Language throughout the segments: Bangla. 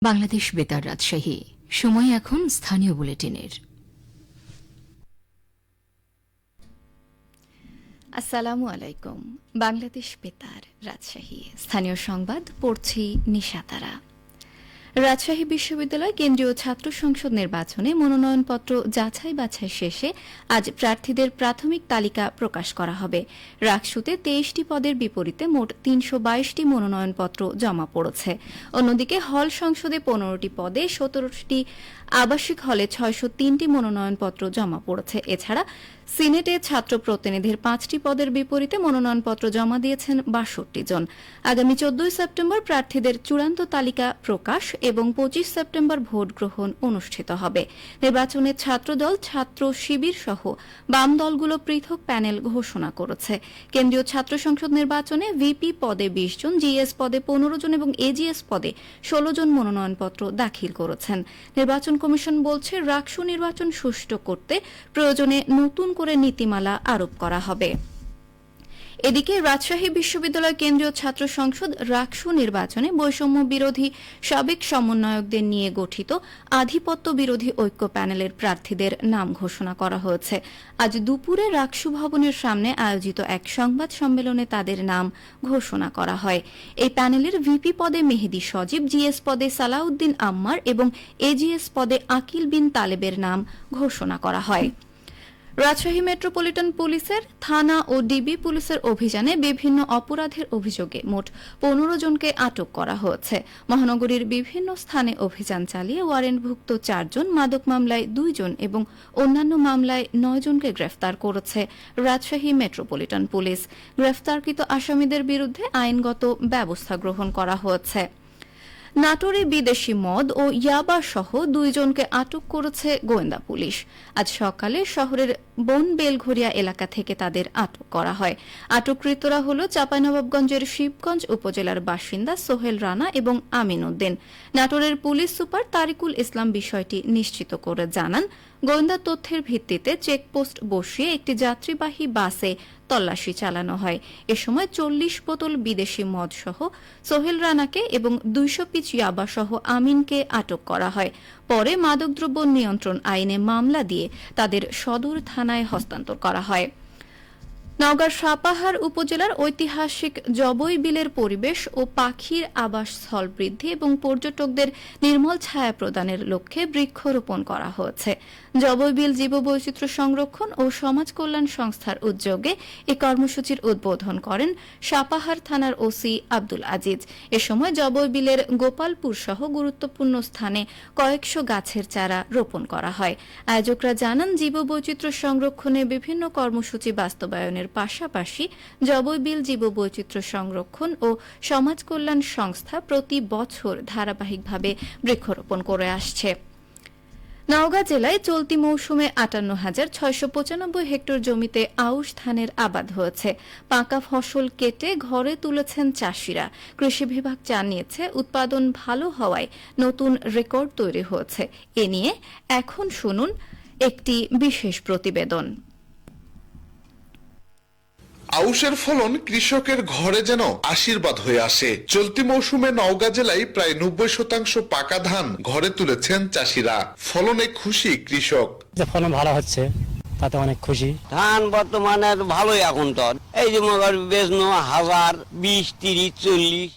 বাংলাদেশ বেতার রাজশাহী। সময় এখন স্থানীয় বুলেটিনের। আসসালামু আলাইকুম। বাংলাদেশ বেতার রাজশাহী স্থানীয় সংবাদ পড়ছি নিশাতারা। রাজশাহী বিশ্ববিদ্যালয় কেন্দ্রীয় ছাত্র সংসদ নির্বাচনে মনোনয়নপত্র যাচাই বাছাই শেষে আজ প্রার্থীদের প্রাথমিক তালিকা প্রকাশ করা হবে। রাকসুতে 23টি পদের বিপরীতে মোট 322টি মনোনয়নপত্র জমা পড়েছে। অন্যদিকে হল সংসদে 15টি পদে 17টি, আবাসিক হলে 603টি মনোনয়নপত্র জমা পড়েছে। এছাড়া সিনেটে ছাত্র প্রতিনিধির 5টি পদের বিপরীতে মনোনয়নপত্র জমা দিয়েছেন 62 জন। আগামী 14 সেপ্টেম্বর প্রার্থীদের চূড়ান্ত তালিকা প্রকাশ এবং 25 সেপ্টেম্বর ভোট গ্রহণ অনুষ্ঠিত হবে। নির্বাচনে ছাত্রদল, ছাত্র শিবির সহ বাম দলগুলো পৃথক প্যানেল ঘোষণা করেছে। কেন্দ্রীয় ছাত্র সংসদ নির্বাচনে ভিপি পদে 20 জন, জিএস পদে 15 জন এবং এজিএস পদে 16 জন মনোনয়নপত্র দাখিল করেছেন। নির্বাচন কমিশন বলছে, রাকসু নির্বাচন সুষ্ঠু করতে প্রয়োজনে নতুন করে নীতিমালা আরোপ করা হবে। এদিকে রাজশাহী বিশ্ববিদ্যালয় কেন্দ্রীয় ছাত্র সংসদ রাকসু নির্বাচনে বৈষম্য বিরোধী সাবেক সমন্বয়কদের নিয়ে গঠিত আধিপত্য বিরোধী ঐক্য প্যানেলের প্রার্থীদের নাম ঘোষণা করা হয়েছে। আজ দুপুরে রাকসু ভবনের সামনে আয়োজিত এক সংবাদ সম্মেলনে তাদের নাম ঘোষণা করা হয়। এই প্যানেলের ভিপি পদে মেহেদী সজীব, জিএস পদে সালাউদ্দিন আম্মার এবং এজিএস পদে আকিল বিন তালেবের নাম ঘোষণা করা হয়। রাজশাহী মেট্রোপলিটন পুলিশের থানা ও ডিবি পুলিশের অভিযানে বিভিন্ন অপরাধের অভিযোগে মোট 15 জনকে আটক করা হয়েছে। মহানগরীর বিভিন্ন স্থানে অভিযান চালিয়ে ওয়ারেন্টভুক্ত 4 জন, মাদক মামলায় 2 জন এবং অন্যান্য মামলায় 9 জনকে গ্রেফতার করেছে রাজশাহী মেট্রোপলিটন পুলিশ। গ্রেফতারকৃত আসামিদের বিরুদ্ধে আইনগত ব্যবস্থা গ্রহণ করা হয়েছে। নাটোরে বিদেশি মদ ও ইয়াবা সহ 2 জনকে আটক করেছে গোয়েন্দা পুলিশ। আজ সকালে শহরের বনবেলঘরিয়া এলাকা থেকে তাদের আটক করা হয়। আটককৃতরা হল চাঁপাইনবাবগঞ্জের শিবগঞ্জ উপজেলার বাসিন্দা সোহেল রানা এবং আমিন উদ্দিন। নাটোরের পুলিশ সুপার তারিকুল ইসলাম বিষয়টি নিশ্চিত করে জানান, গোয়েন্দা তথ্যের ভিত্তিতে চেকপোস্ট বসিয়ে একটি যাত্রীবাহী বাসে তল্লাশি চালানো হয়। এ সময় 40 বোতল বিদেশি মদ সহ সোহেল রানাকে এবং 200 পিচ ইয়াবা সহ আমিনকে আটক করা হয়। পরে মাদকদ্রব্য নিয়ন্ত্রণ আইনে মামলা দিয়ে তাদের সদর থানায় হস্তান্তর করা হয়। নওগাঁর সাপাহার উপজেলার ঐতিহাসিক জবই বিলের পরিবেশ ও পাখির আবাসস্থল বৃদ্ধি এবং পর্যটকদের নির্মল ছায়া প্রদানের লক্ষ্যে বৃক্ষরোপণ করা হয়েছে। জবই বিল জীববৈচিত্র্য সংরক্ষণ ও সমাজ কল্যাণ সংস্থার উদ্যোগে এই কর্মসূচির উদ্বোধন করেন সাপাহার থানার ওসি আব্দুল আজিজ। এ সময় জবই বিলের গোপালপুর সহ গুরুত্বপূর্ণ স্থানে কয়েকশো গাছের চারা রোপণ করা হয়। আয়োজকরা জানান, জীববৈচিত্র্য সংরক্ষণে বিভিন্ন কর্মসূচি বাস্তবায়নের পাশাপাশি জবই বিল জীববৈচিত্র্য সংরক্ষণ ও সমাজ কল্যাণ সংস্থা প্রতি বছর ধারাবাহিকভাবে বৃক্ষরোপণ করে আসছে। নওগাঁ জেলায় চলতি মৌসুমে 58,695 হেক্টর জমিতে আউশ ধানের আবাদ হয়েছে। পাকা ফসল কেটে ঘরে তুলেছেন চাষিরা। কৃষি বিভাগ জানিয়েছে, উৎপাদন ভালো হওয়ায় নতুন রেকর্ড তৈরি হয়েছে। এ নিয়ে এখন শুনুন একটি বিশেষ প্রতিবেদন। আউশের ফলন কৃষকের ঘরে যেন আশীর্বাদ হয়ে আসে। চলতি মৌসুমে নওগাঁ জেলায় প্রায় 90% পাকা ধান ঘরে তুলেছেন চাষিরা। ফলনে খুশি কৃষক। ফলন ভালো হচ্ছে, তাতে অনেক খুশি। ধান বর্তমানে ভালোই এখন তো এই যে মনে করেন বেচনো 1000, 20, 30, 40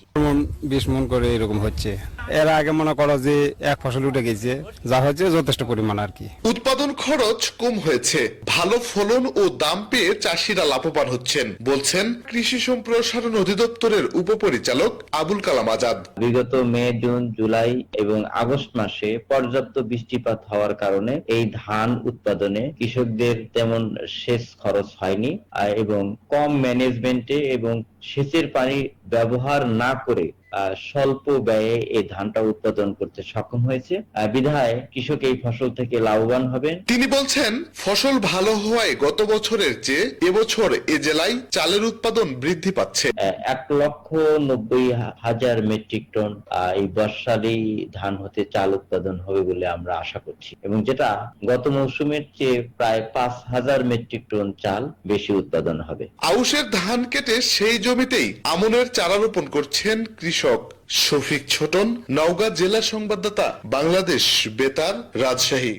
20 মন করে এরকম হচ্ছে। এর আগে মনে করো যে এক ফসল উঠে গেছে, যা হচ্ছে যথেষ্ট পরিমাণ আর কি। উৎপাদন খরচ কম হয়েছে, ভালো ফলন ও দাম পেয়ে চাষিরা লাভবান হচ্ছেন বলছেন কৃষি সম্প্রসারণ অধিদপ্তরের উপপরিচালক আবুল কালাম আজাদ। বিগত মে, জুন, জুলাই এবং আগস্ট মাসে পর্যাপ্ত বৃষ্টিপাত হওয়ার কারণে এই ধান উৎপাদনে কৃষকদের তেমন সেচ খরচ হয়নি এবং কম ম্যানেজমেন্টে এবং সেচের পানি ব্যবহার না করে স্বল্প ব্যয়ে এই ধানটা উৎপাদন করতে সক্ষম হয়েছে। বিধায় কৃষক এই ফসল থেকে লাভবান হবেন। তিনি বলছেন, ফসল ভালো হওয়ায় গত বছরের চেয়ে এবছর এ জেলায় চালের উৎপাদন বৃদ্ধি পাচ্ছে। 1,90,000 মেট্রিক টন এই বর্ষালেই ধান হতে চাল উৎপাদন হবে বলে আমরা আশা করছি এবং যেটা গত মৌসুমের চেয়ে প্রায় 5,000 মেট্রিক টন চাল বেশি উৎপাদন হবে। আউশের ধান কেটে সেই জমিতেই আমনের চারা রোপণ করছেন কৃষক। শফিক ছোটন, নওগাঁ জেলা সংবাদদাতা, বাংলাদেশ বেতার, রাজশাহী।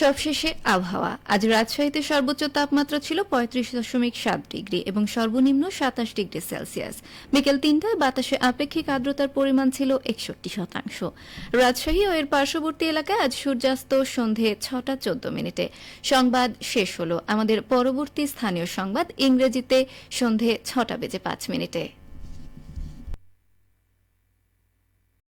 সবশেষে আবহাওয়া। আজ রাজশাহীতে সর্বোচ্চ তাপমাত্রা ছিল 35.7 ডিগ্রি এবং সর্বনিম্ন 27 ডিগ্রি সেলসিয়াস। বিকেল 3টায় বাতাসে আপেক্ষিক আর্দ্রতার পরিমাণ ছিল 61%। রাজশাহী ও এর পার্শ্ববর্তী এলাকায় আজ সূর্যাস্ত সন্ধে 6:14। সংবাদ শেষ হলো। আমাদের পরবর্তী স্থানীয় সংবাদ ইংরেজিতে সন্ধে 6:05।